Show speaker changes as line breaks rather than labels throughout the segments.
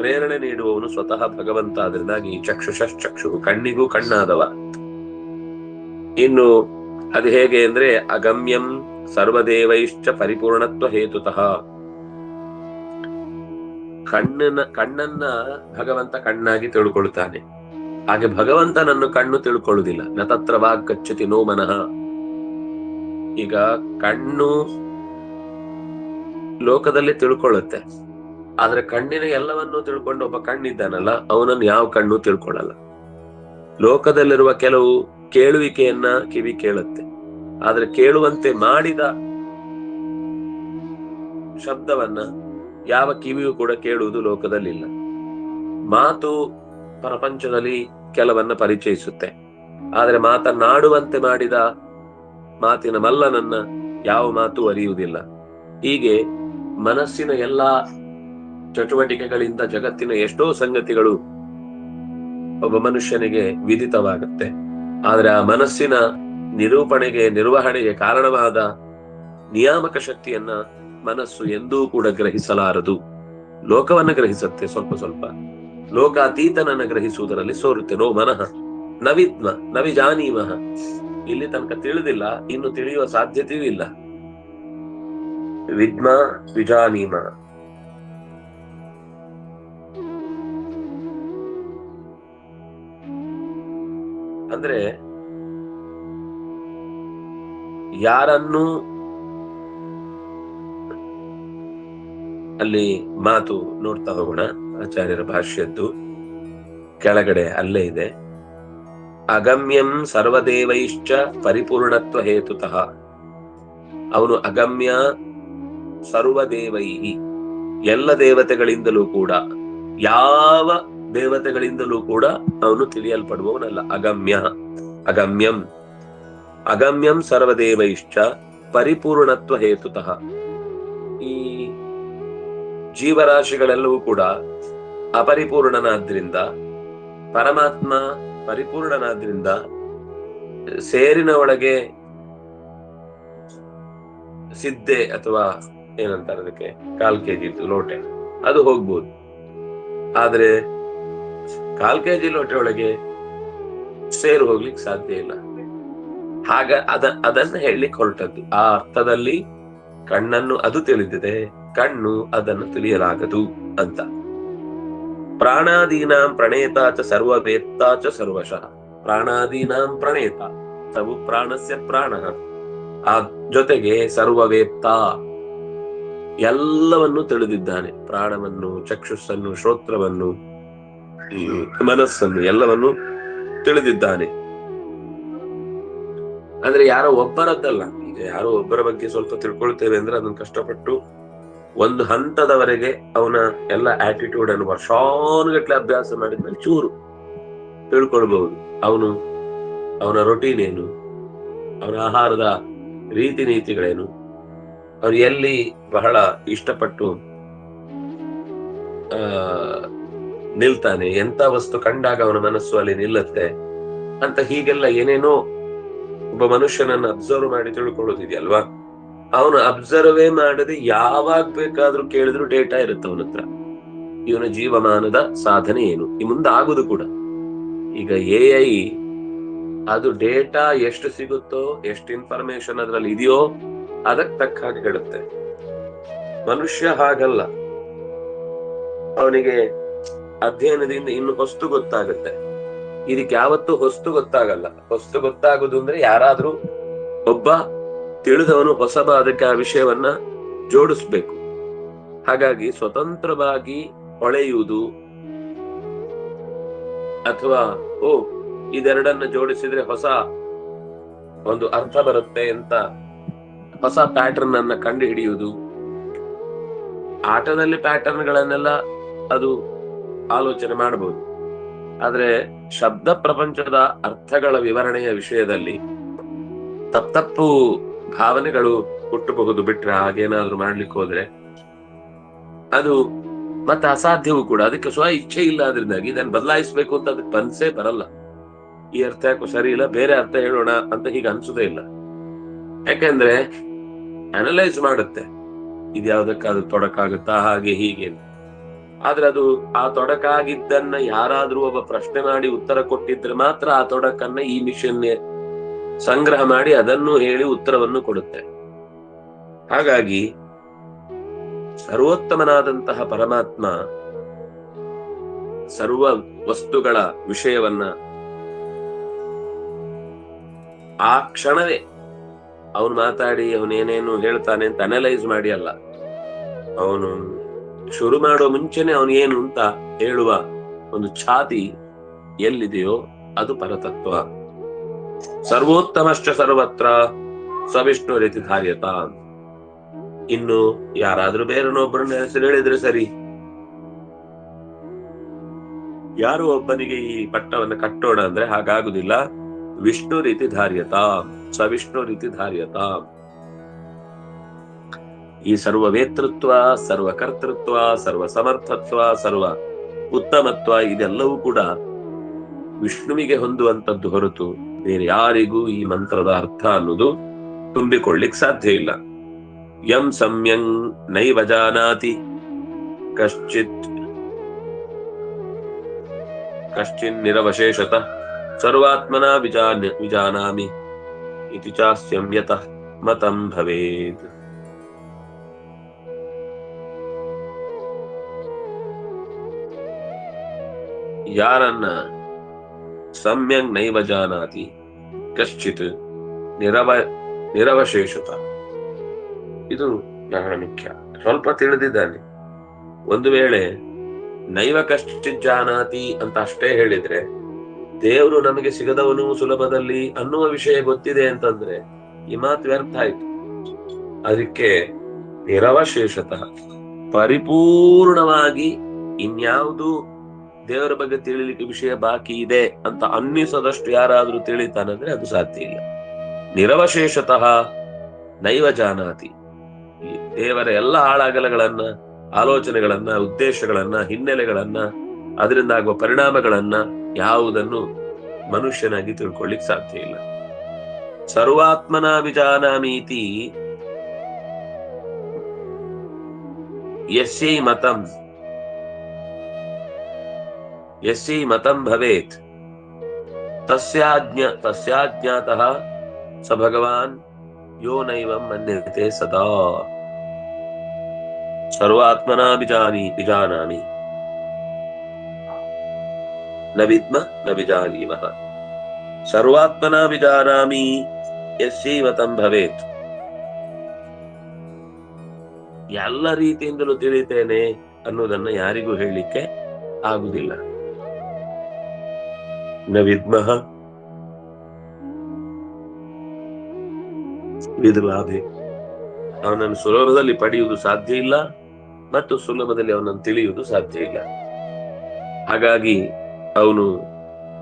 ಪ್ರೇರಣೆ ನೀಡುವವನು ಸ್ವತಃ ಭಗವಂತ. ಅದರಿಂದಾಗಿ ಚಕ್ಷುಷಶ್ಚಕ್ಷು, ಕಣ್ಣಿಗೂ ಕಣ್ಣಾದವ. ಇನ್ನು ಅದು ಹೇಗೆ ಅಂದ್ರೆ ಅಗಮ್ಯಂ ಸರ್ವದೇವೈಶ್ಚ ಪರಿಪೂರ್ಣತ್ವ ಹೇತುತಃ. ಕಣ್ಣನ್ನ ಭಗವಂತ ಕಣ್ಣಾಗಿ ತಿಳ್ಕೊಳ್ತಾನೆ. ಹಾಗೆ ಭಗವಂತನನ್ನು ಕಣ್ಣು ತಿಳ್ಕೊಳ್ಳುವುದಿಲ್ಲ. ನ ತತ್ರ ವಾಗ್ ಗಚ್ಚತಿ ನೋ ಮನಃ. ಈಗ ಕಣ್ಣು ಲೋಕದಲ್ಲಿ ತಿಳ್ಕೊಳ್ಳುತ್ತೆ, ಆದ್ರೆ ಕಣ್ಣಿನ ಎಲ್ಲವನ್ನೂ ತಿಳ್ಕೊಂಡು ಒಬ್ಬ ಕಣ್ಣಿದ್ದಾನಲ್ಲ, ಅವನನ್ನು ಯಾವ ಕಣ್ಣು ತಿಳ್ಕೊಳ್ಳಲ್ಲ. ಲೋಕದಲ್ಲಿರುವ ಕೆಲವು ಕೇಳುವಿಕೆಯನ್ನ ಕಿವಿ ಕೇಳುತ್ತೆ, ಆದ್ರೆ ಕೇಳುವಂತೆ ಮಾಡಿದ ಶಬ್ದವನ್ನ ಯಾವ ಕಿವಿಯೂ ಕೂಡ ಕೇಳುವುದು ಲೋಕದಲ್ಲಿಲ್ಲ. ಮಾತು ಪ್ರಪಂಚದಲ್ಲಿ ಕೆಲವನ್ನ ಪರಿಚಯಿಸುತ್ತೆ, ಆದ್ರೆ ಮಾತನಾಡುವಂತೆ ಮಾಡಿದ ಮಾತಿನ ಮಲ್ಲನನ್ನ ಯಾವ ಮಾತು ಅರಿಯುವುದಿಲ್ಲ. ಹೀಗೆ ಮನಸ್ಸಿನ ಎಲ್ಲಾ ಚಟುವಟಿಕೆಗಳಿಂದ ಜಗತ್ತಿನ ಎಷ್ಟೋ ಸಂಗತಿಗಳು ಒಬ್ಬ ಮನುಷ್ಯನಿಗೆ ವಿದಿತವಾಗುತ್ತೆ. ಆದ್ರೆ ಆ ಮನಸ್ಸಿನ ನಿರೂಪಣೆಗೆ, ನಿರ್ವಹಣೆಗೆ ಕಾರಣವಾದ ನಿಯಾಮಕ ಶಕ್ತಿಯನ್ನ ಮನಸ್ಸು ಎಂದೂ ಕೂಡ ಗ್ರಹಿಸಲಾರದು. ಲೋಕವನ್ನ ಗ್ರಹಿಸುತ್ತೆ ಸ್ವಲ್ಪ ಸ್ವಲ್ಪ, ಲೋಕಾತೀತನನ್ನ ಗ್ರಹಿಸುವುದರಲ್ಲಿ ಸೋರುತ್ತೆ. ನೋ ಮನಃ ನವಿದ್ಮ ನವಿಜಾನೀಮಃ. ಇಲ್ಲಿ ತನಕ ತಿಳಿದಿಲ್ಲ, ಇನ್ನು ತಿಳಿಯುವ ಸಾಧ್ಯತೆಯೂ ಇಲ್ಲ. ವಿದ್ಮ ವಿಜಾನೀಮ. ಅಂದ್ರೆ ಯಾರನ್ನು ಅಲ್ಲಿ ಮಾತು ನೋಡ್ತಾ ಹೋಗೋಣ. ಆಚಾರ್ಯರ ಭಾಷ್ಯದ್ದು ಕೆಳಗಡೆ ಅಲ್ಲೇ ಇದೆ. ಅಗಮ್ಯಂ ಸರ್ವದೇವೈಶ್ಚ ಪರಿಪೂರ್ಣತ್ವ ಹೇತುತಃ. ಅವನು ಅಗಮ್ಯ, ಸರ್ವದೇವೈ, ಎಲ್ಲ ದೇವತೆಗಳಿಂದಲೂ ಕೂಡ, ಯಾವ ದೇವತೆಗಳಿಂದಲೂ ಕೂಡ ಅವನು ತಿಳಿಯಲ್ಪಡುವವನಲ್ಲ. ಅಗಮ್ಯ ಅಗಮ್ಯಂ ಅಗಮ್ಯಂ ಸರ್ವದೇವೈಶ್ಚ ಪರಿಪೂರ್ಣತ್ವ ಹೇತುತಃ. ಈ ಜೀವರಾಶಿಗಳೆಲ್ಲವೂ ಕೂಡ ಅಪರಿಪೂರ್ಣನಾದ್ರಿಂದ, ಪರಮಾತ್ಮ ಪರಿಪೂರ್ಣನಾದ್ರಿಂದ ಸೇರಿನ ಒಳಗೆ ಸಿದ್ದೆ ಅಥವಾ ಏನಂತಾರೆ ಅದಕ್ಕೆ, 1/4 kg ಲೋಟೆ ಅದು ಹೋಗ್ಬೋದು. ಆದ್ರೆ 1/4 kg ಲೋಟೆ ಒಳಗೆ ಸೇರು ಹೋಗ್ಲಿಕ್ಕೆ ಸಾಧ್ಯ ಇಲ್ಲ. ಹಾಗ ಅದನ್ನ ಹೇಳಲಿಕ್ಕೆ ಹೊರಟದ್ದು. ಆ ಅರ್ಥದಲ್ಲಿ ಕಣ್ಣನ್ನು ಅದು ತಿಳಿದಿದೆ, ಕಣ್ಣು ಅದನ್ನು ತಿಳಿಯಲಾಗದು ಅಂತ. ಪ್ರಾಣಾದೀನಾಂ ಪ್ರಣೇತಾ ಚ ಸರ್ವವೇತ್ತಾ ಚ ಸರ್ವಶಃ. ಪ್ರಾಣಾದೀನಾಂ ಪ್ರಣೇತ, ಸವು ಪ್ರಾಣಸ್ಯ ಪ್ರಾಣ. ಆ ಜೊತೆಗೆ ಸರ್ವವೇತ್ತ, ಎಲ್ಲವನ್ನು ತಿಳಿದಿದ್ದಾನೆ. ಪ್ರಾಣವನ್ನು, ಚಕ್ಷುಸ್ಸನ್ನು, ಶ್ರೋತ್ರವನ್ನು, ಮನಸ್ಸನ್ನು, ಎಲ್ಲವನ್ನು ತಿಳಿದಿದ್ದಾನೆ. ಅಂದ್ರೆ ಯಾರೋ ಒಬ್ಬರದ್ದಲ್ಲ. ಈಗ ಯಾರೋ ಒಬ್ಬರ ಬಗ್ಗೆ ಸ್ವಲ್ಪ ತಿಳ್ಕೊಳ್ತೇವೆ ಅಂದ್ರೆ ಅದನ್ನ ಕಷ್ಟಪಟ್ಟು ಒಂದು ಹಂತದವರೆಗೆ ಅವನ ಎಲ್ಲ ಆಟಿಟ್ಯೂಡ್ ಅನ್ನು ವರ್ಷಾನುಗಟ್ಲೆ ಅಭ್ಯಾಸ ಮಾಡಿದ್ಮೇಲೆ ಚೂರು ತಿಳ್ಕೊಳ್ಬಹುದು. ಅವನ ರೊಟೀನ್ ಏನು, ಅವನ ಆಹಾರದ ರೀತಿ ನೀತಿಗಳೇನು, ಅವನು ಎಲ್ಲಿ ಬಹಳ ಇಷ್ಟಪಟ್ಟು ನಿಲ್ತಾನೆ, ಎಂತ ವಸ್ತು ಕಂಡಾಗ ಅವನ ಮನಸ್ಸು ಅಲ್ಲಿ ನಿಲ್ಲತ್ತೆ ಅಂತ, ಹೀಗೆಲ್ಲ ಏನೇನೋ ಒಬ್ಬ ಮನುಷ್ಯನನ್ನ ಅಬ್ಸರ್ವ್ ಮಾಡಿ ತಿಳ್ಕೊಳ್ಳೋದಿದೆಯಲ್ವಾ. ಅವನು ಅಬ್ಸರ್ವೇ ಮಾಡದೆ ಯಾವಾಗ ಬೇಕಾದ್ರೂ ಕೇಳಿದ್ರು ಡೇಟಾ ಇರುತ್ತೆ ಅವನ ಹತ್ರ. ಇವನ ಜೀವಮಾನದ ಸಾಧನೆ ಏನು, ಈ ಮುಂದೆ ಆಗುದು ಕೂಡ. ಈಗ AI ಅದು ಡೇಟಾ ಎಷ್ಟು ಸಿಗುತ್ತೋ, ಎಷ್ಟು ಇನ್ಫಾರ್ಮೇಶನ್ ಅದ್ರಲ್ಲಿ ಇದೆಯೋ ಅದಕ್ಕೆ ತಕ್ಕ ಹಾಗೆ ಹೇಳುತ್ತೆ. ಮನುಷ್ಯ ಹಾಗಲ್ಲ. ಅವನಿಗೆ ಅಧ್ಯಯನದಿಂದ ಇನ್ನು ಹೊಸ್ತು ಗೊತ್ತಾಗುತ್ತೆ. ಇದಕ್ಕೆ ಯಾವತ್ತೂ ಹೊಸ್ತು ಗೊತ್ತಾಗಲ್ಲ. ಹೊಸ್ತು ಗೊತ್ತಾಗುದು ಅಂದ್ರೆ ಯಾರಾದ್ರೂ ಒಬ್ಬ ತಿಳಿದವನು ಹೊಸಬಾದಕ್ಕೆ ಆ ವಿಷಯವನ್ನ ಜೋಡಿಸ್ಬೇಕು. ಹಾಗಾಗಿ ಸ್ವತಂತ್ರವಾಗಿ ಹೊಳೆಯುವುದು ಅಥವಾ ಇದೆರಡನ್ನ ಜೋಡಿಸಿದ್ರೆ ಹೊಸ ಒಂದು ಅರ್ಥ ಬರುತ್ತೆ ಅಂತ ಹೊಸ ಪ್ಯಾಟರ್ನ್ ಅನ್ನ ಕಂಡು ಹಿಡಿಯುವುದು. ಆಟದಲ್ಲಿ ಪ್ಯಾಟರ್ನ್ ಗಳನ್ನೆಲ್ಲ ಅದು ಆಲೋಚನೆ ಮಾಡಬಹುದು, ಆದ್ರೆ ಶಬ್ದ ಪ್ರಪಂಚದ ಅರ್ಥಗಳ ವಿವರಣೆಯ ವಿಷಯದಲ್ಲಿ ತಪ್ಪು ಭಾವನೆಗಳು ಹುಟ್ಟಬಹುದು. ಬಿಟ್ರೆ ಹಾಗೇನಾದ್ರೂ ಮಾಡ್ಲಿಕ್ಕೆ ಹೋದ್ರೆ ಅದು ಮತ್ತೆ ಅಸಾಧ್ಯವೂ ಕೂಡ. ಅದಕ್ಕೆ ಸ್ವ ಇಚ್ಛೆ ಇಲ್ಲ. ಅದರಿಂದಾಗಿ ಇದನ್ನು ಬದಲಾಯಿಸ್ಬೇಕು ಅಂತ ಅದಕ್ಕೆ ಮನಸ್ಸೇ ಬರಲ್ಲ. ಈ ಅರ್ಥ ಯಾಕೋ ಸರಿ ಇಲ್ಲ, ಬೇರೆ ಅರ್ಥ ಹೇಳೋಣ ಅಂತ ಹೀಗೆ ಅನ್ಸುದೇ ಇಲ್ಲ. ಯಾಕೆಂದ್ರೆ ಅನಲೈಸ್ ಮಾಡುತ್ತೆ, ಇದು ಯಾವ್ದಕ್ಕಾದ್ರೂ ತೊಡಕಾಗುತ್ತಾ, ಹಾಗೆ ಹೀಗೆ. ಆದ್ರೆ ಅದು ಆ ತೊಡಕಾಗಿದ್ದನ್ನ ಯಾರಾದ್ರೂ ಒಬ್ಬ ಪ್ರಶ್ನೆ ಮಾಡಿ ಉತ್ತರ ಕೊಟ್ಟಿದ್ರೆ ಮಾತ್ರ ಆ ತೊಡಕನ್ನ ಈ ಮಿಷನ್ ಸಂಗ್ರಹ ಮಾಡಿ ಅದನ್ನು ಹೇಳಿ ಉತ್ತರವನ್ನು ಕೊಡುತ್ತೆ. ಹಾಗಾಗಿ ಸರ್ವೋತ್ತಮನಾದಂತಹ ಪರಮಾತ್ಮ ಸರ್ವ ವಸ್ತುಗಳ ವಿಷಯವನ್ನ ಆ ಕ್ಷಣವೇ ಅವನು ಮಾತಾಡಿ ಅವನೇನೇನು ಹೇಳ್ತಾನೆ ಅಂತ ಅನಲೈಸ್ ಮಾಡಿ ಅಲ್ಲ, ಅವನು ಶುರು ಮಾಡೋ ಮುಂಚೆನೆ ಅವನು ಏನು ಅಂತ ಹೇಳುವ ಒಂದು ಛಾತಿ ಎಲ್ಲಿದೆಯೋ ಅದು ಪರತತ್ವ. ಸರ್ವೋತ್ತಮಶ್ಚ ಸರ್ವತ್ರ ಸವಿಷ್ಣು ರೀತಿ ಧಾರ್ಯತ. ಇನ್ನು ಯಾರಾದ್ರೂ ಬೇರೆನೊಬ್ಬರನ್ನ ಹೆಸರು ಹೇಳಿದ್ರೆ ಸರಿ, ಯಾರು ಒಬ್ಬನಿಗೆ ಈ ಪಟ್ಟವನ್ನು ಕಟ್ಟೋಣ ಅಂದ್ರೆ ಹಾಗಾಗುದಿಲ್ಲ. ವಿಷ್ಣು ರೀತಿ ಧಾರ್ಯತ, ಸವಿಷ್ಣು ರೀತಿ ಧಾರ್ಯತ. ಈ ಸರ್ವ ವೇತೃತ್ವ, ಸರ್ವ ಕರ್ತೃತ್ವ, ಸರ್ವ ಸಮರ್ಥತ್ವ, ಸರ್ವ ಉತ್ತಮತ್ವ ಇದೆಲ್ಲವೂ ಕೂಡ ವಿಷ್ಣುವಿಗೆ ಹೊಂದುವಂತದ್ದು ಹೊರತು ಬೇರೆ ಯಾರಿಗೂ ಈ ಮಂತ್ರದ ಅರ್ಥ ಅನ್ನೋದು ತುಂಬಿಕೊಳ್ಳಿಕ್ ಸಾಧ್ಯ ಇಲ್ಲ. ಯಂ ಸಮ್ಯಂ ನೈವ ಜಾನಾತಿ ಕಶ್ಚಿತ್ ನಿರವಶೇಷತಃ ಸರ್ವಾತ್ಮನ ವಿಜಾನಾಮಿ ಇತಿ ಚಾಸ್ಯಂ ಯತಃ ಮತಂ ಭವೇತ್. ಯಾರನ್ನ ಸಮ್ಯಂ ನೈವ ಜಾನಾತಿ ಕಶ್ಚಿತ್ ನಿರವಶೇಷತ, ಇದು ಬಹಳ ಮುಖ್ಯ. ಸ್ವಲ್ಪ ತಿಳಿದಿದ್ದಾನೆ. ಒಂದು ವೇಳೆ ನೈವ ಕಶ್ಚಿತ್ ಜಾನಾತಿ ಅಂತ ಅಷ್ಟೇ ಹೇಳಿದ್ರೆ ದೇವರು ನಮಗೆ ಸಿಗದವನು ಸುಲಭದಲ್ಲಿ ಅನ್ನುವ ವಿಷಯ ಗೊತ್ತಿದೆ ಅಂತಂದ್ರೆ ಈ ಮಾತು ವ್ಯರ್ಥ ಆಯ್ತು. ಅದಕ್ಕೆ ನಿರವಶೇಷತಃ ಪರಿಪೂರ್ಣವಾಗಿ ಇನ್ಯಾವುದು ದೇವರ ಬಗ್ಗೆ ತಿಳಿಲಿಕ್ಕೆ ವಿಷಯ ಬಾಕಿ ಇದೆ ಅಂತ ಅನ್ನಿಸದಷ್ಟು ಯಾರಾದ್ರೂ ತಿಳಿತಾನಂದ್ರೆ ಅದು ಸಾಧ್ಯ ಇಲ್ಲ. ನಿರವಶೇಷತಃ ನೈವ ಜಾನಾತಿ, ದೇವರ ಎಲ್ಲ ಆಳಾಗಲಗಳನ್ನ, ಆಲೋಚನೆಗಳನ್ನ, ಉದ್ದೇಶಗಳನ್ನ, ಹಿನ್ನೆಲೆಗಳನ್ನ, ಅದರಿಂದ ಆಗುವ ಪರಿಣಾಮಗಳನ್ನ ಯಾವುದನ್ನು ಮನುಷ್ಯನಾಗಿ ತಿಳ್ಕೊಳ್ಳಿಕ್ ಸಾಧ್ಯ ಇಲ್ಲ. ಸರ್ವಾತ್ಮನ ವಿಜಾನಾಮೀತಿ ಯಸ್ಯೈ ಮತಂ ಭವೇತ್ ತಸ್ಯಾಜ್ಞಾತಃ ಸ ಭಗವಾನ್ ಯೋ ನೈವಂ ಮನ್ಯತೆ ಸದಾ. ಸರ್ವಾತ್ಮನಾ ವಿಜಾನಾಮಿ ನ ವಿದ್ಮ ನ ವಿಜಾನೀಮಃ. ಸರ್ವಾತ್ಮನಾ ವಿಜಾನಾಮಿ ಯಸ್ಯೈ ಮತಂ ಭವೇತ್. ಎಲ್ಲ ರೀತಿಯಿಂದಲೂ ತಿಳಿತೇನೆ ಅನ್ನೋದನ್ನ ಯಾರಿಗೂ ಹೇಳಲಿಕ್ಕೆ ಆಗುದಿಲ್ಲ. ನ ವಿದ್ಮಃ ವಿದ್ಲಾಭೆ, ಅವನನ್ನು ಸುಲಭದಲ್ಲಿ ಪಡೆಯುವುದು ಸಾಧ್ಯ ಇಲ್ಲ ಮತ್ತು ಸುಲಭದಲ್ಲಿ ಅವನನ್ನು ತಿಳಿಯುವುದು ಸಾಧ್ಯ ಇಲ್ಲ. ಹಾಗಾಗಿ ಅವನು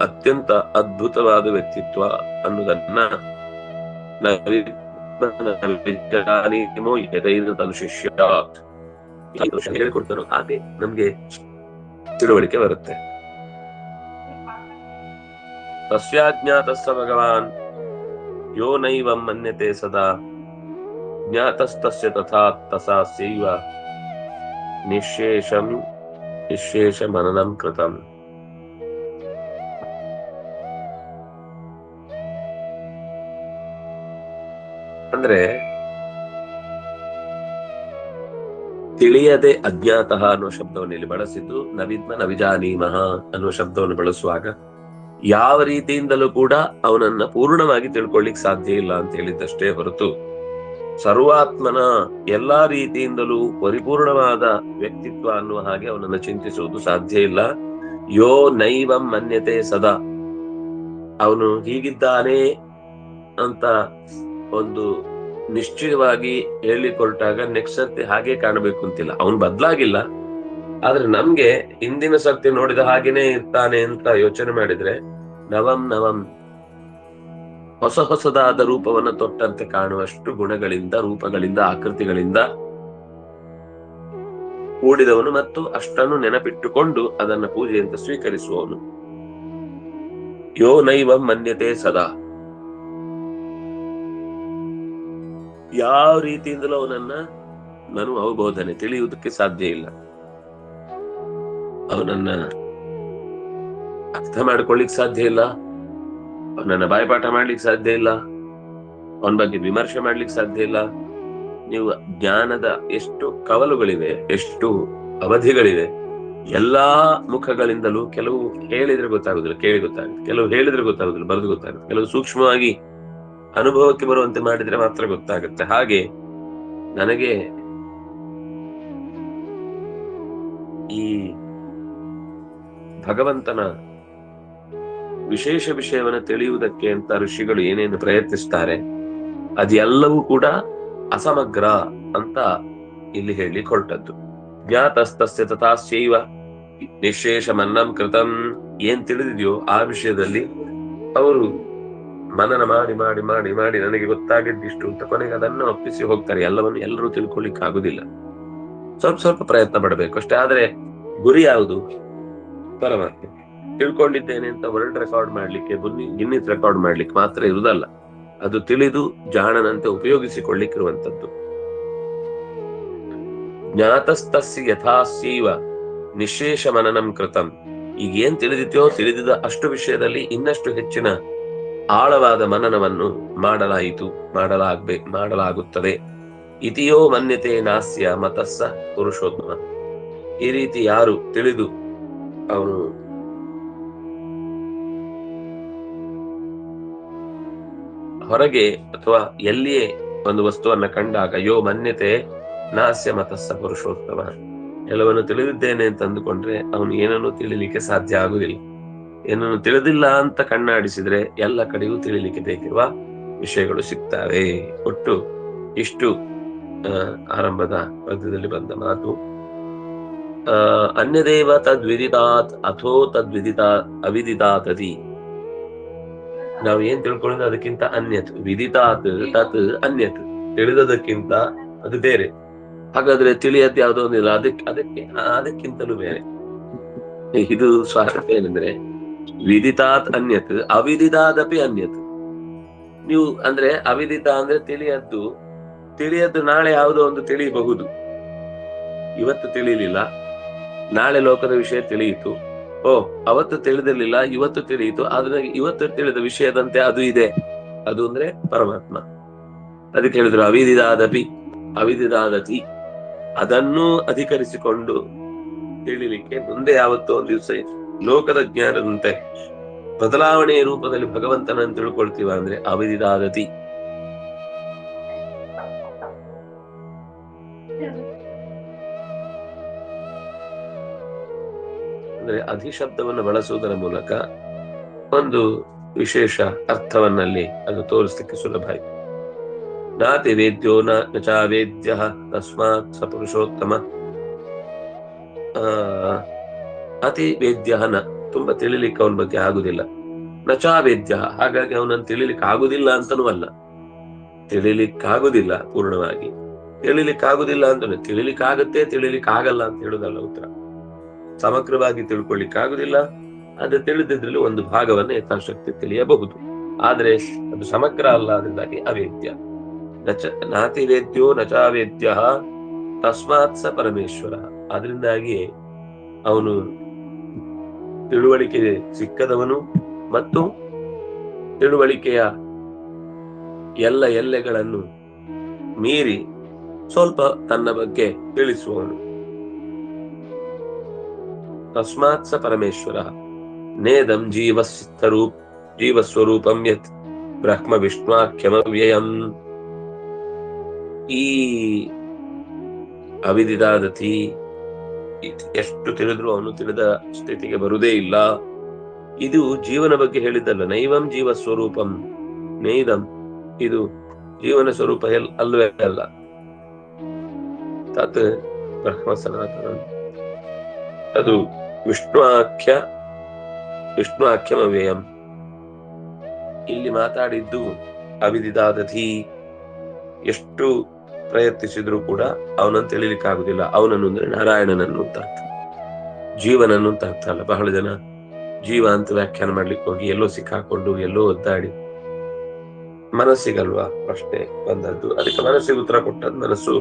ಅತ್ಯಂತ ಅದ್ಭುತವಾದ ವ್ಯಕ್ತಿತ್ವ ಅನ್ನೋದನ್ನ ಹೇಳಿಕೊಡ್ತಾರೋ ಹಾಗೆ ನಮ್ಗೆ ತಿಳುವಳಿಕೆ ಬರುತ್ತೆ. ತಸ್ಯಾಜ್ಞಾತಸ್ಸ ಭಗವಾನ್ ಯೋ ನೈವಂ ಮನ್ಯತೆ ಸದಾ ಜ್ಞಾತಸ್ತಸ್ಯ ತಥಾ ತಸಾಸ್ಯೈವ ನಿಶೇಷ ಮನನಂ ಕೃತಂ. ಅಂದ್ರೆ ತಿಳಿಯದೆ ಅಜ್ಞಾತಃ ಅನ್ನುವ ಶಬ್ದವನ್ನು ಇಲ್ಲಿ ಬಳಸಿದ್ದು, ನವಿದ್ಮ ನವಿಜಾನೀಮಃ ಅನ್ನುವ ಶಬ್ದವನ್ನು ಬಳಸುವಾಗ ಯಾವ ರೀತಿಯಿಂದಲೂ ಕೂಡ ಅವನನ್ನ ಪೂರ್ಣವಾಗಿ ತಿಳ್ಕೊಳ್ಳಿಕ್ ಸಾಧ್ಯ ಇಲ್ಲ ಅಂತ ಹೇಳಿದ್ದಷ್ಟೇ ಹೊರತು ಸರ್ವಾತ್ಮನ ಎಲ್ಲಾ ರೀತಿಯಿಂದಲೂ ಪರಿಪೂರ್ಣವಾದ ವ್ಯಕ್ತಿತ್ವ ಅನ್ನುವ ಹಾಗೆ ಅವನನ್ನ ಚಿಂತಿಸುವುದು ಸಾಧ್ಯ ಇಲ್ಲ. ಯೋ ನೈವಂ ಮನ್ಯತೆ ಸದಾ, ಅವನು ಹೀಗಿದ್ದಾನೆ ಅಂತ ಒಂದು ನಿಶ್ಚಯವಾಗಿ ಹೇಳಿಕೊಟ್ಟಾಗ ನೆಕ್ಸ್ಟ್ ಸರ್ತಿ ಹಾಗೆ ಕಾಣಬೇಕು ಅಂತಿಲ್ಲ. ಅವನು ಬದ್ಲಾಗಿಲ್ಲ, ಆದ್ರೆ ನಮ್ಗೆ ಹಿಂದಿನ ಸರ್ತಿ ನೋಡಿದ ಹಾಗೇನೆ ಇರ್ತಾನೆ ಅಂತ ಯೋಚನೆ ಮಾಡಿದ್ರೆ ನವಂ ಹೊಸ ಹೊಸದಾದ ರೂಪವನ್ನ ತೊಟ್ಟಂತೆ ಕಾಣುವಷ್ಟು ಗುಣಗಳಿಂದ, ರೂಪಗಳಿಂದ, ಆಕೃತಿಗಳಿಂದ ಕೂಡಿದವನು ಮತ್ತು ಅಷ್ಟನ್ನು ನೆನಪಿಟ್ಟುಕೊಂಡು ಅದನ್ನ ಪೂಜೆಯಿಂದ ಸ್ವೀಕರಿಸುವವನು. ಯೋ ನೈವಂ ಮನ್ಯತೆ ಸದಾ, ಯಾವ ರೀತಿಯಿಂದಲೂ ಅವನನ್ನ ನಾನು ಅವಬೋಧನೆ ತಿಳಿಯುವುದಕ್ಕೆ ಸಾಧ್ಯ ಇಲ್ಲ. ಅವನನ್ನ ಅರ್ಥ ಮಾಡ್ಕೊಳ್ಳಿಕ್ ಸಾಧ್ಯ ಇಲ್ಲ, ಅವನನ್ನ ಬಾಯ್ಪಾಠ ಮಾಡ್ಲಿಕ್ಕೆ ಸಾಧ್ಯ ಇಲ್ಲ, ಅವನ ಬಗ್ಗೆ ವಿಮರ್ಶೆ ಮಾಡ್ಲಿಕ್ಕೆ ಸಾಧ್ಯ ಇಲ್ಲ. ನೀವು ಜ್ಞಾನದ ಎಷ್ಟು ಕವಲುಗಳಿವೆ, ಎಷ್ಟು ಅವಧಿಗಳಿವೆ, ಎಲ್ಲಾ ಮುಖಗಳಿಂದಲೂ ಕೆಲವು ಹೇಳಿದ್ರೆ ಗೊತ್ತಾಗುದಿಲ್ಲ, ಕೇಳಿ ಗೊತ್ತಾಗುತ್ತೆ, ಕೆಲವು ಹೇಳಿದ್ರೆ ಗೊತ್ತಾಗುದಿಲ್ಲ, ಬರೆದು ಗೊತ್ತಾಗುತ್ತೆ, ಕೆಲವು ಸೂಕ್ಷ್ಮವಾಗಿ ಅನುಭವಕ್ಕೆ ಬರುವಂತೆ ಮಾಡಿದ್ರೆ ಮಾತ್ರ ಗೊತ್ತಾಗುತ್ತೆ. ಹಾಗೆ ನನಗೆ ಈ ಭಗವಂತನ ವಿಶೇಷ ವಿಷಯವನ್ನು ತಿಳಿಯುವುದಕ್ಕೆ ಅಂತ ಋಷಿಗಳು ಏನೇನು ಪ್ರಯತ್ನಿಸ್ತಾರೆ ಅದೆಲ್ಲವೂ ಕೂಡ ಅಸಮಗ್ರ ಅಂತ ಇಲ್ಲಿ ಹೇಳಿ ಹೊರಟದ್ದು. ಜ್ಞಾತಸ್ತಸ್ಯ ತಥಾಸ್ಯೈವ ನಿಶೇಷ ಮನ್ನಂ ಕೃತಂ. ಏನ್ ತಿಳಿದಿದೆಯೋ ಆ ವಿಷಯದಲ್ಲಿ ಅವರು ಮನನ ಮಾಡಿ ಮಾಡಿ ಮಾಡಿ ಮಾಡಿ ನನಗೆ ಗೊತ್ತಾಗಿದ್ದಿಷ್ಟು ಅಂತ ಕೊನೆಗೆ ಅದನ್ನು ಒಪ್ಪಿಸಿ ಹೋಗ್ತಾರೆ. ಎಲ್ಲವನ್ನು ಎಲ್ಲರೂ ತಿಳ್ಕೊಳ್ಳಿಕ್ ಆಗುದಿಲ್ಲ, ಸ್ವಲ್ಪ ಸ್ವಲ್ಪ ಪ್ರಯತ್ನ ಪಡಬೇಕು ಅಷ್ಟೇ. ಆದ್ರೆ ಗುರಿ ಯಾವುದು? ಪರಮಾತ್ಮ. ತಿಳ್ಕೊಂಡಿದ್ದೇನೆ ಅಂತ ವರ್ಲ್ಡ್ ರೆಕಾರ್ಡ್ ಮಾಡ್ಲಿಕ್ಕೆ, ಗಿನ್ನಿಸ್ ರೆಕಾರ್ಡ್ ಮಾಡ್ಲಿಕ್ಕೆ ಮಾತ್ರ ಇರುವುದಲ್ಲ, ಅದು ತಿಳಿದು ಜಾಣನಂತೆ ಉಪಯೋಗಿಸಿಕೊಳ್ಳಿಕ್ಕಿರುವಂತದ್ದು. ಜ್ಞಾತಸ್ತಸ್ಯ ಯಥಾಸ್ಯೈವ ನಿಶೇಷ ಮನನಂ ಕೃತಂ. ಈಗ ಏನ್ ತಿಳಿದಿದ್ಯೋ ತಿಳಿದಿದ ಅಷ್ಟು ವಿಷಯದಲ್ಲಿ ಇನ್ನಷ್ಟು ಹೆಚ್ಚಿನ ಆಳವಾದ ಮನನವನ್ನು ಮಾಡಲಾಗುತ್ತದೆ. ಇತಿಯೋ ಮನ್ಯತೆ ನಾಸ್ಯ ಮತಸ್ಸ ಪುರುಷೋತ್ತಮ. ಈ ರೀತಿ ಯಾರು ತಿಳಿದು ಅವನು ಹೊರಗೆ ಅಥವಾ ಎಲ್ಲಿಯೇ ಒಂದು ವಸ್ತುವನ್ನ ಕಂಡಾಗ ಯೋ ಮನ್ಯತೆ ನಾಸ್ಯ ಮತಸ್ಸ ಪುರುಷೋತ್ತಮ, ಎಲ್ಲವನ್ನು ತಿಳಿದಿದ್ದೇನೆ ಅಂತ ಅಂದುಕೊಂಡ್ರೆ ಅವನು ಏನನ್ನು ತಿಳಿಲಿಕ್ಕೆ ಸಾಧ್ಯ ಆಗುದಿಲ್ಲ. ಏನನ್ನು ತಿಳಿದಿಲ್ಲ ಅಂತ ಕಣ್ಣಾಡಿಸಿದ್ರೆ ಎಲ್ಲ ಕಡೆಯೂ ತಿಳಿಲಿಕ್ಕೆ ಬೇಕಿರುವ ವಿಷಯಗಳು ಸಿಗ್ತವೆ. ಒಟ್ಟು ಇಷ್ಟು ಆರಂಭದ ಪದ್ಯದಲ್ಲಿ ಬಂದ ಮಾತು. ಅನ್ಯದೇವ ತದ್ವಿದಿತಾತ್ ಅಥೋ ಅವಿದಿತಾತದಿ. ನಾವು ಏನ್ ತಿಳ್ಕೊಳ್ಳೋದು ಅದಕ್ಕಿಂತ ಅನ್ಯತ್. ವಿದಿತಾತ್ ತತ್ ಅನ್ಯತ್, ತಿಳಿದದಕ್ಕಿಂತ ಅದು ಬೇರೆ. ಹಾಗಾದ್ರೆ ತಿಳಿಯದ್ ಯಾವುದೋ ಒಂದಿಲ್ಲ, ಅದಕ್ಕಿಂತಲೂ ಬೇರೆ. ಇದು ಸ್ವಾರಸ್ಯ ಏನಂದ್ರೆ ವಿದಿತಾತ್ ಅನ್ಯತ್ ಅವಿದಿತಾದಪಿ ಅನ್ಯತ್. ನೀವು ಅಂದ್ರೆ ಅವಿದಿತ ಅಂದ್ರೆ ತಿಳಿಯದ್ದು ನಾಳೆ ಯಾವುದೋ ಒಂದು ತಿಳಿಯಬಹುದು. ಇವತ್ತು ತಿಳಿಲಿಲ್ಲ, ನಾಳೆ ಲೋಕದ ವಿಷಯ ತಿಳಿಯಿತು. ಅವತ್ತು ತಿಳಿದಿರ್ಲಿಲ್ಲ, ಇವತ್ತು ತಿಳಿಯಿತು. ಆದ್ರೆ ಇವತ್ತು ತಿಳಿದ ವಿಷಯದಂತೆ ಅದು ಇದೆ. ಅದು ಅಂದ್ರೆ ಪರಮಾತ್ಮ. ಅದಕ್ಕೆ ಹೇಳಿದ್ರು ಅವಿದಿದಾದಪಿ ಅವಿದಿದಾದತಿ. ಅದನ್ನು ಅಧಿಕರಿಸಿಕೊಂಡು ತಿಳಿಲಿಕ್ಕೆ ಮುಂದೆ ಯಾವತ್ತೋ ಒಂದು ದಿವಸ ಲೋಕದ ಜ್ಞಾನದಂತೆ ಬದಲಾವಣೆಯ ರೂಪದಲ್ಲಿ ಭಗವಂತನನ್ನು ತಿಳ್ಕೊಳ್ತೀವ ಅಂದ್ರೆ ಅವಿದಿದಾದತಿ. ಅಂದ್ರೆ ಅಧಿಶಬ್ದವನ್ನು ಬಳಸುವುದರ ಮೂಲಕ ಒಂದು ವಿಶೇಷ ಅರ್ಥವನ್ನಲ್ಲಿ ಅದು ತೋರಿಸ್ಲಿಕ್ಕೆ ಸುಲಭ ಆಯ್ತು. ನಾತಿ ವೇದ್ಯೋ ನಚ ವೇದ್ಯ ತಸ್ಮಾತ್ ಸ ಪುರುಷೋತ್ತಮ. ಅತಿ ವೇದ್ಯ ತುಂಬಾ ತಿಳಿಲಿಕ್ಕೆ ಅವನ ಬಗ್ಗೆ ಆಗುದಿಲ್ಲ. ನಚಾ ವೇದ್ಯ, ಹಾಗಾಗಿ ಅವನನ್ನು ತಿಳಿಲಿಕ್ಕೆ ಆಗುದಿಲ್ಲ ಅಂತನೂ ಅಲ್ಲ. ತಿಳಿಲಿಕ್ಕಾಗುದಿಲ್ಲ ಪೂರ್ಣವಾಗಿ. ತಿಳಿಲಿಕ್ಕಾಗುದಿಲ್ಲ ಅಂತ ತಿಳಿಲಿಕ್ಕಾಗತ್ತೆ, ತಿಳಿಲಿಕ್ಕಾಗಲ್ಲ ಅಂತ ಹೇಳುದಲ್ಲ ಉತ್ತರ. ಸಮಗ್ರವಾಗಿ ತಿಳ್ಕೊಳ್ಳಿಕ್ಕಾಗುದಿಲ್ಲ. ಅದು ತಿಳಿದಿದ್ರಲ್ಲಿ ಒಂದು ಭಾಗವನ್ನ ಯಥಾಶಕ್ತಿ ತಿಳಿಯಬಹುದು, ಆದ್ರೆ ಅದು ಸಮಗ್ರ ಅಲ್ಲ. ಅದರಿಂದಾಗಿ ಅವೇದ್ಯ. ನಾತಿ ವೇದ್ಯೋ ನಚಾ ವೇದ್ಯ ತಸ್ಮಾತ್ ಸ ಪರಮೇಶ್ವರ. ಅದರಿಂದಾಗಿ ಅವನು ತಿಳುವಳಿಕೆ ಸಿಕ್ಕದವನು ಮತ್ತು ತಿಳುವಳಿಕೆಯ ಎಲ್ಲ ಎಲ್ಲೆಗಳನ್ನು ಮೀರಿ ಸ್ವಲ್ಪ ತನ್ನ ಬಗ್ಗೆ ತಿಳಿಸುವವನು. ತಸ್ಮಾತ್ ಸ ಪರಮೇಶ್ವರ ನೇದಂ ಜೀವಸ್ವರೂಪಂ ಯತ್ ಬ್ರಹ್ಮ ವಿಷ್ಣುವಾಖ್ಯಮವ್ಯಯಂ. ಈ ಅವಿದಿದಾದತಿ ಎಷ್ಟು ತಿಳಿದ್ರು ಅವನು ತಿಳಿದ ಸ್ಥಿತಿಗೆ ಬರುವುದೇ ಇಲ್ಲ. ಇದು ಜೀವನ ಬಗ್ಗೆ ಹೇಳಿದ್ದಲ್ಲ. ನೈವಂ ಜೀವ ಸ್ವರೂಪಂ ನೈದಂ, ಇದು ಜೀವನ ಸ್ವರೂಪ ಅಲ್ವೇ ಅಲ್ಲ. ತತ್ ಬ್ರಹ್ಮ ಸನಾತನ, ಅದು ವಿಷ್ಣುವಾಖ್ಯಮವ್ಯಯಂ. ಇಲ್ಲಿ ಮಾತಾಡಿದ್ದು ಅವಿದಿದಾದತಿ. ಎಷ್ಟು ಪ್ರಯತ್ನಿಸಿದ್ರು ಕೂಡ ಅವನನ್ನು ತಿಳಿಲಿಕ್ಕಾಗುದಿಲ್ಲ. ಅವನನ್ನು ಅಂದ್ರೆ ನಾರಾಯಣನನ್ನು ಅಂತ ಅರ್ಥ, ಜೀವನನ್ನು ಅಂತ ಅರ್ಥ ಅಲ್ಲ. ಬಹಳ ಜನ ಜೀವ ಅಂತ ವ್ಯಾಖ್ಯಾನ ಮಾಡ್ಲಿಕ್ಕೆ ಹೋಗಿ ಎಲ್ಲೋ ಸಿಕ್ಕಾಕೊಂಡು ಎಲ್ಲೋ ಒದ್ದಾಡಿ, ಮನಸ್ಸಿಗಲ್ವಾ ಪ್ರಶ್ನೆ ಬಂದದ್ದು, ಅದಕ್ಕೆ ಮನಸ್ಸಿಗೆ ಉತ್ತರ ಕೊಟ್ಟದ್ದು ಮನಸ್ಸು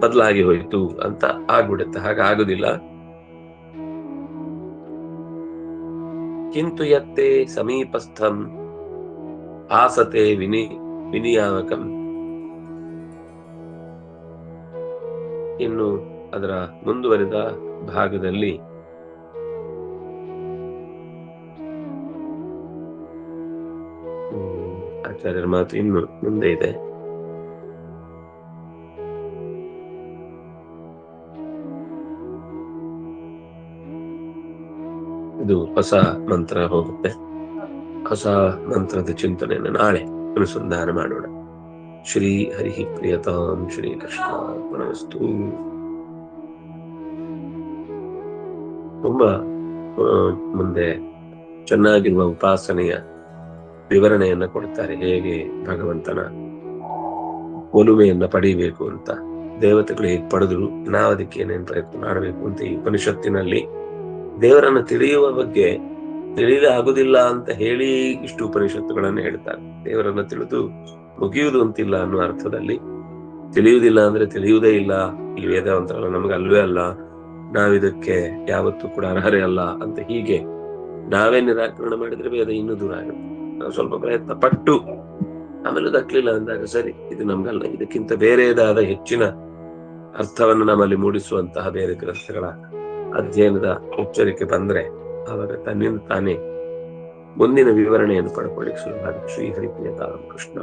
ಬದಲಾಗಿ ಹೋಯಿತು ಅಂತ ಆಗ್ಬಿಡುತ್ತೆ. ಹಾಗೆ ಆಗುದಿಲ್ಲ. ಕಿಂತು ಯತ್ತೆ ಸಮೀಪಸ್ಥಂ ಆಸತೆ ವಿನಿಯಾಮಕಂ. ಇನ್ನು ಅದರ ಮುಂದುವರಿದ ಭಾಗದಲ್ಲಿ ಆಚಾರ್ಯರ ಮಾತು ಇನ್ನು ಮುಂದೆ ಇದೆ. ಇದು ಹೊಸ ಮಂತ್ರ ಹೋಗುತ್ತೆ. ಹೊಸ ಮಂತ್ರದ ಚಿಂತನೆಯನ್ನು ನಾಳೆ ಅನುಸಂಧಾನ ಮಾಡೋಣ. ಶ್ರೀ ಹರಿ ಪ್ರಿಯತಾಂ ಶ್ರೀ ಕೃಷ್ಣಾರ್ಪಣಮಸ್ತು. ತುಂಬಾ ಮುಂದೆ ಚೆನ್ನಾಗಿರುವ ಉಪಾಸನೆಯ ವಿವರಣೆಯನ್ನ ಕೊಡ್ತಾರೆ, ಹೇಗೆ ಭಗವಂತನ ಒಲುಮೆಯನ್ನ ಪಡಿಬೇಕು ಅಂತ, ದೇವತೆಗಳು ಹೇಗೆ ಪಡೆದ್ರು, ನಾವು ಅದಕ್ಕೆ ಏನೇನು ಪ್ರಯತ್ನ ಮಾಡಬೇಕು ಅಂತ ಈ ಉಪನಿಷತ್ತಿನಲ್ಲಿ ದೇವರನ್ನು ತಿಳಿಯುವ ಬಗ್ಗೆ ತಿಳಿಯಲೇ ಆಗುದಿಲ್ಲ ಅಂತ ಹೇಳಿ ಇಷ್ಟು ಉಪನಿಷತ್ತುಗಳನ್ನು ಹೇಳ್ತಾರೆ. ದೇವರನ್ನ ತಿಳಿದು ಮುಗಿಯುವುದು ಅಂತಿಲ್ಲ ಅನ್ನೋ ಅರ್ಥದಲ್ಲಿ, ತಿಳಿಯುವುದಿಲ್ಲ ಅಂದ್ರೆ ತಿಳಿಯುವುದೇ ಇಲ್ಲ, ಈ ವೇದಾಂತಗಳು ನಮ್ಗೆ ಅಲ್ವೇ ಅಲ್ಲ, ನಾವಿದಕ್ಕೆ ಯಾವತ್ತೂ ಕೂಡ ಅರ್ಹರೇ ಅಲ್ಲ ಅಂತ ಹೀಗೆ ನಾವೇ ನಿರಾಕರಣೆ ಮಾಡಿದ್ರೆ ವೇದ ಇನ್ನೂ ದೂರ ಆಗುತ್ತೆ. ನಾವು ಸ್ವಲ್ಪ ಪ್ರಯತ್ನ ಪಟ್ಟು ಆಮೇಲೆ ದಕ್ಕಲಿಲ್ಲ ಅಂದಾಗ ಸರಿ, ಇದು ನಮ್ಗಲ್ಲ, ಇದಕ್ಕಿಂತ ಬೇರೆದಾದ ಹೆಚ್ಚಿನ ಅರ್ಥವನ್ನು ನಮ್ಮಲ್ಲಿ ಮೂಡಿಸುವಂತಹ ಬೇರೆ ಗ್ರಂಥಗಳ ಅಧ್ಯಯನದ ಎಚ್ಚರಿಕೆ ಬಂದ್ರೆ ಆವಾಗ ತನ್ನಿಂದ ತಾನೇ ಮುಂದಿನ ವಿವರಣೆಯನ್ನು ಪಡ್ಕೊಳ್ಳಿಕ್ಕೆ ಸುಲಭ. ಶ್ರೀ ಹರಿಪ್ರಿಯತಾಂ ಕೃಷ್ಣ.